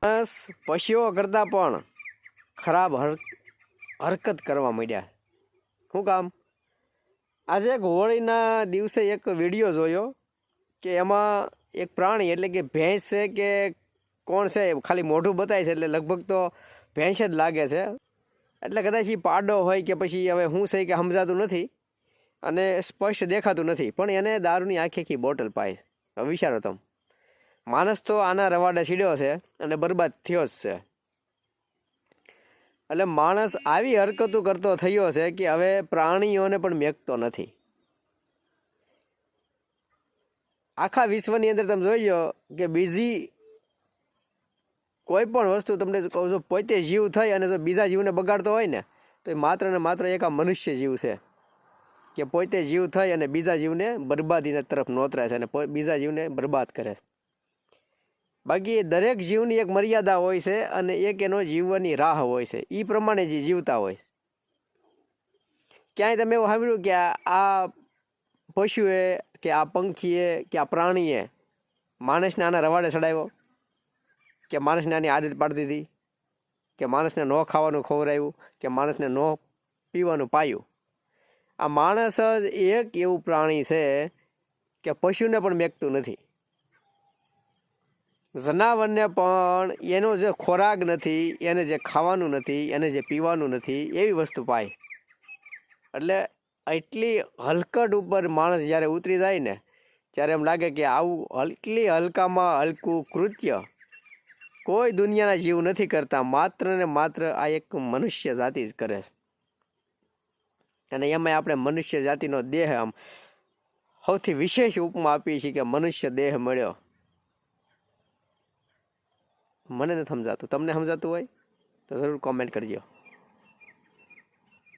માણસ પશુઓ કરતાં પણ ખરાબ હરકત કરવા માંડ્યા. શું કામ? આજે એક હોળીના દિવસે એક વિડીયો જોયો કે એમાં એક પ્રાણી એટલે કે ભેંસ છે કે કોણ છે, ખાલી મોઢું બતાવે છે એટલે લગભગ તો ભેંસ જ લાગે છે. એટલે કદાચ એ પાડો હોય કે પછી હવે શું છે કે સમજાતું નથી અને સ્પષ્ટ દેખાતું નથી, પણ એને દારૂની આખી બોટલ પાય. હવે વિચારો તમે, માણસ તો આના રવાડે સીડ્યો છે અને બરબાદ થયો જ છે. એટલે માણસ આવી હરકતો કરતો થયો છે કે હવે પ્રાણીઓને પણ મેકતો નથી. આખા વિશ્વની અંદર તમે જોઈ લો કે બીજી કોઈ પણ વસ્તુ તમને કહું છું, પોતે જીવ થઈ અને જો બીજા જીવને બગાડતો હોય ને તો એ માત્ર ને માત્ર એક આ મનુષ્ય જીવ છે કે પોતે જીવ થઈ અને બીજા જીવને બરબાદીના તરફ નોતરે છે અને બીજા જીવને બરબાદ કરે છે. બાકી દરેક જીવની એક મર્યાદા હોય છે અને એક એનો જીવવાની રાહ હોય છે, એ પ્રમાણે જે જીવતા હોય. ક્યાંય તમે એવું સાંભળ્યું કે આ પશુએ કે આ પંખીએ કે આ પ્રાણીએ માણસને આના રવાડે ચડાવ્યો, કે માણસને આની આદત પાડી દીધી, કે માણસને ન ખાવાનું ખવડાવ્યું, કે માણસને ન પીવાનું પાયું? આ માણસ જ એક એવું પ્રાણી છે કે પશુને પણ મેકતું નથી. જનાવરને પણ એનો જે ખોરાક નથી, એને જે ખાવાનું નથી, એને જે પીવાનું નથી, એવી વસ્તુ પાય. એટલે એટલી હલકટ ઉપર માણસ જ્યારે ઉતરી જાય ને ત્યારે એમ લાગે કે આવું એટલી હલકામાં હલકું કૃત્ય કોઈ દુનિયાના જીવ નથી કરતા, માત્ર ને માત્ર આ એક મનુષ્ય જાતિ જ કરે છે. અને એમાં આપણે મનુષ્ય જાતિનો દેહ આમ સૌથી વિશેષ ઉપમા આપીએ છીએ કે મનુષ્ય દેહ મળ્યો. મને નથી સમજાતું, તમને સમજાતું હોય તો જરૂર કોમેન્ટ કરજો.